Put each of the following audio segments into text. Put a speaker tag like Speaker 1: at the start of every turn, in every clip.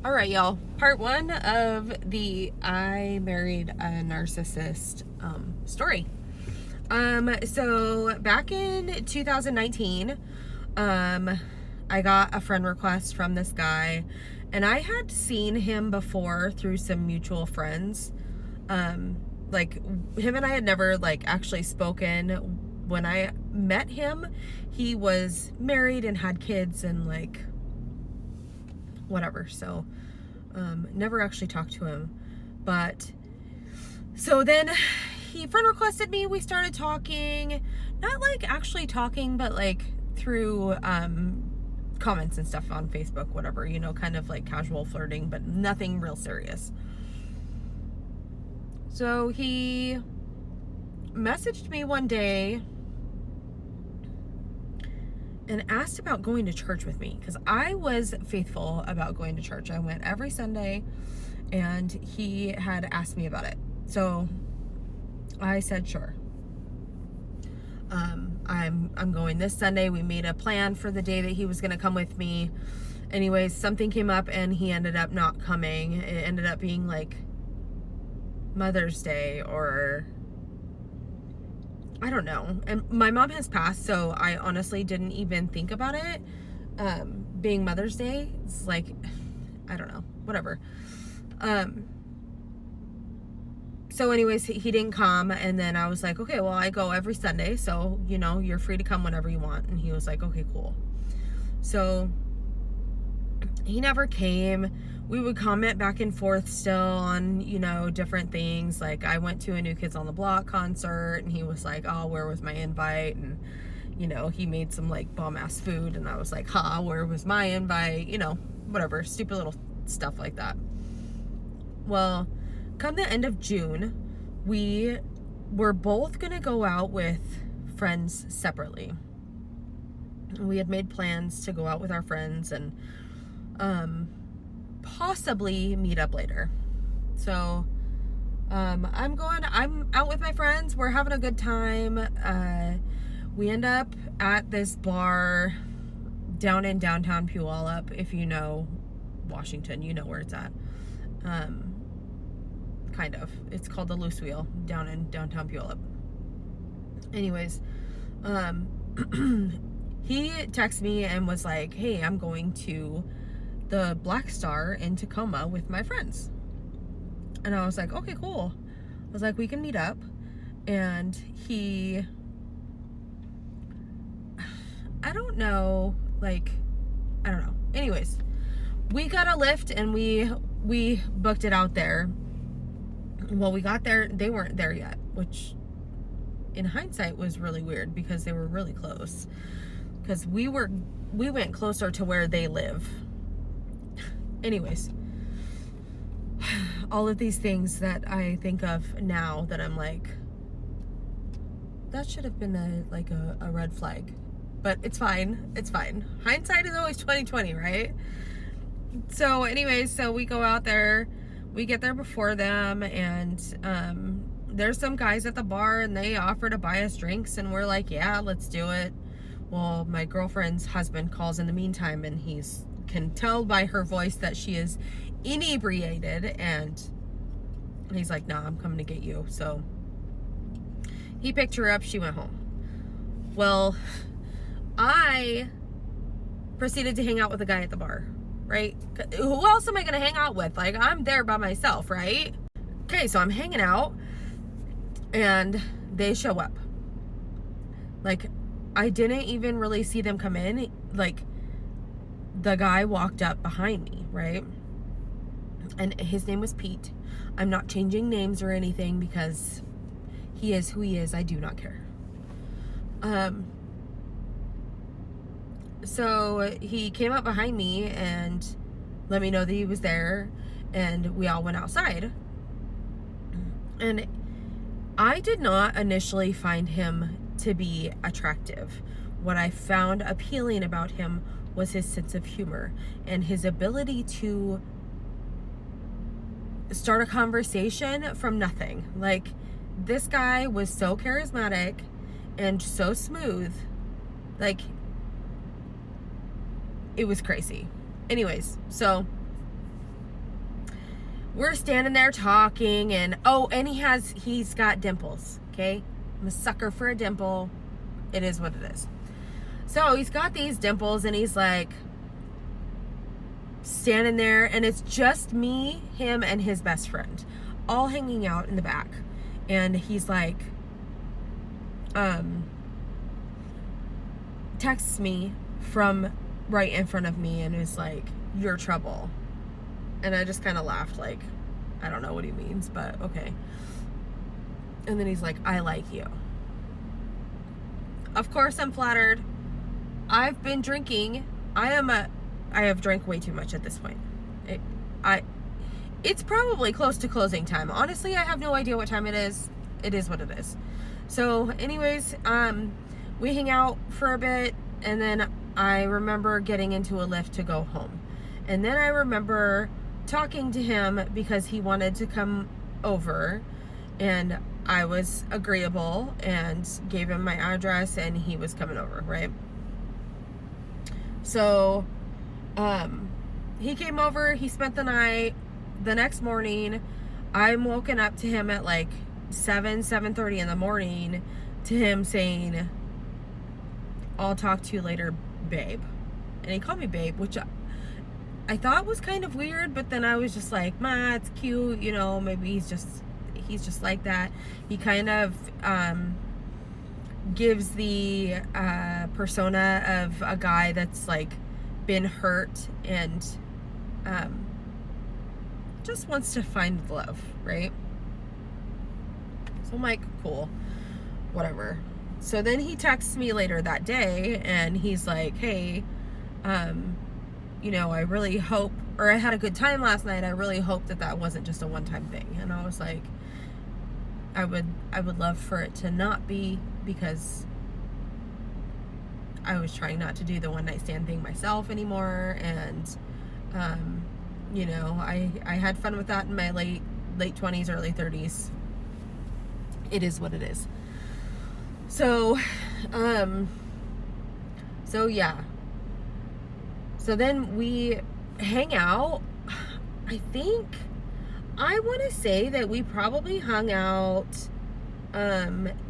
Speaker 1: All right, y'all. Part one of the I married a narcissist story. So back in 2019, I got a friend request from this guy, and I had seen him before through some mutual friends. Like him and I had never actually spoken. When I met him, he was married and had kids and whatever. So never actually talked to him. But so then he friend requested me. We started talking, not actually talking, but through comments and stuff on Facebook, whatever, kind of casual flirting, but nothing real serious. So he messaged me one day and asked about going to church with me, because I was faithful about going to church. I went every Sunday, and he had asked me about it. So I said, sure. I'm going this Sunday. We made a plan for the day that he was going to come with me. Anyways, something came up and he ended up not coming. It ended up being Mother's Day, or I don't know. And my mom has passed, so I honestly didn't even think about it. Being Mother's Day, it's I don't know, whatever. So anyways, he didn't come, and then I was like, okay, well, I go every Sunday, so, you're free to come whenever you want. And he was like, okay, cool. So he never came. We would comment back and forth still on, different things. I went to a New Kids on the Block concert, and he was like, oh, where was my invite? And, he made some bomb ass food, and I was like, where was my invite? Whatever, stupid little stuff like that. Well, come the end of June, we were both gonna go out with friends separately. We had made plans to go out with our friends and possibly meet up later. So I'm out with my friends. We're having a good time. We end up at this bar down in downtown Puyallup. If you know Washington, you know where it's at. Kind of. It's called the Loose Wheel down in downtown Puyallup. Anyways, he texted me and was like, hey, I'm going to the Black Star in Tacoma with my friends. And I was like, okay, cool. I was like, we can meet up. And I don't know. Anyways, we got a lift and we booked it out there. Well, we got there, they weren't there yet, which in hindsight was really weird because they were really close. Because we went closer to where they live. Anyways, all of these things that I think of now that I'm like, that should have been a red flag. But it's fine. It's fine. Hindsight is always 20/20, right? So anyways, so we go out there. We get there before them, and there's some guys at the bar, and they offer to buy us drinks, and we're like, yeah, let's do it. Well, my girlfriend's husband calls in the meantime, and can tell by her voice that she is inebriated, and he's like, nah, I'm coming to get you. So he picked her up. She went home. Well, I proceeded to hang out with the guy at the bar. Right? Who else am I going to hang out with? I'm there by myself, right? Okay, so I'm hanging out, and they show up. I didn't even really see them come in. The guy walked up behind me, right? And his name was Pete. I'm not changing names or anything because he is who he is. I do not care. So he came up behind me and let me know that he was there, and we all went outside. And I did not initially find him to be attractive. What I found appealing about him was his sense of humor and his ability to start a conversation from nothing. This guy was so charismatic and so smooth. It was crazy. Anyways, so we're standing there talking, and he's got dimples, okay? I'm a sucker for a dimple. It is what it is. So he's got these dimples, and he's like standing there, and it's just me, him, and his best friend all hanging out in the back. And he's like, texts me from right in front of me and is like, "You're trouble." And I just kind of laughed, like, I don't know what he means, but okay. And then he's like, "I like you." Of course I'm flattered. I've been drinking. I have drank way too much at this point. It's probably close to closing time. Honestly, I have no idea what time it is. It is what it is. So anyways, we hang out for a bit, and then I remember getting into a Lyft to go home. And then I remember talking to him because he wanted to come over, and I was agreeable and gave him my address, and he was coming over, right? So he came over, he spent the night. The next morning, I'm woken up to him at like 7:30 in the morning, to him saying, "I'll talk to you later, babe." And he called me babe, which I thought was kind of weird, but then I was just like, "Ma, it's cute, you know, maybe he's just like that." He kind of gives the persona of a guy that's like been hurt and just wants to find love, right? So I'm like, cool, whatever. So then he texts me later that day, and he's like, "Hey, you know, I really hope, or I had a good time last night. I really hope that wasn't just a one-time thing." And I was like, I would love for it to not be, because I was trying not to do the one-night stand thing myself anymore. And you know, I had fun with that in my late 20s, early 30s. It is what it is. So yeah. So then we hang out. I want to say that we probably hung out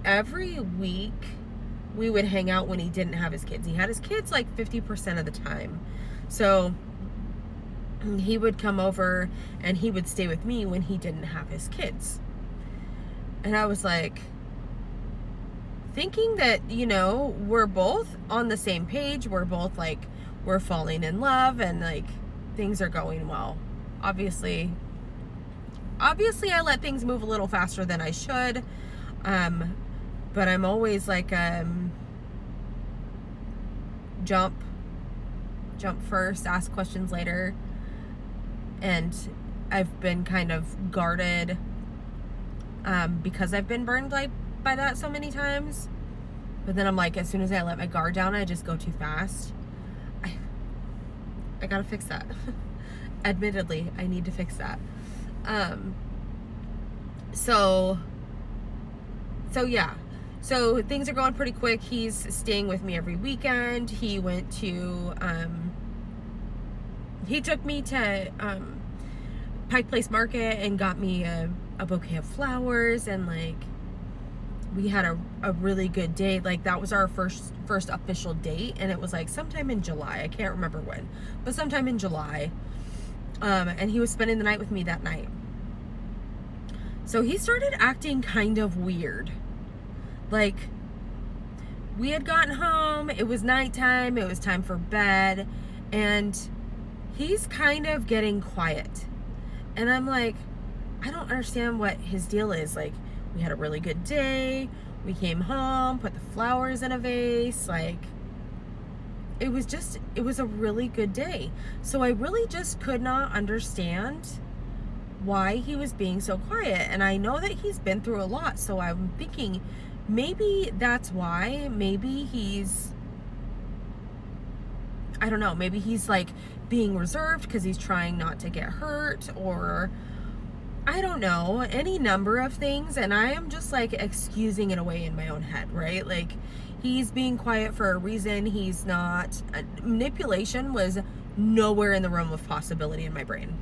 Speaker 1: every week. We would hang out when he didn't have his kids. He had his kids like 50% of the time. So he would come over and he would stay with me when he didn't have his kids. And I was like, thinking that, you know, we're both on the same page. We're both like, we're falling in love, and like things are going well. Obviously I let things move a little faster than I should. But I'm always like, jump first, ask questions later. And I've been kind of guarded, because I've been burned by that so many times. But then I'm like, as soon as I let my guard down, I just go too fast. I gotta fix that. Admittedly, I need to fix that. So yeah. So things are going pretty quick. He's staying with me every weekend. He went to, he took me to Pike Place Market and got me a bouquet of flowers, and like we had a really good date. Like that was our first official date, and it was like sometime in July. I can't remember when, but sometime in July. And he was spending the night with me that night. So he started acting kind of weird. Like, we had gotten home, it was nighttime, it was time for bed, and he's kind of getting quiet. And I'm like, I don't understand what his deal is. Like, we had a really good day, we came home, put the flowers in a vase, like, it was a really good day. So I really just could not understand why he was being so quiet. And I know that he's been through a lot, so I'm thinking maybe that's why. Maybe I don't know, maybe he's like being reserved because he's trying not to get hurt, or I don't know, any number of things. And I am just like excusing it away in my own head, right? Like, he's being quiet for a reason. He's not. Manipulation was nowhere in the realm of possibility in my brain.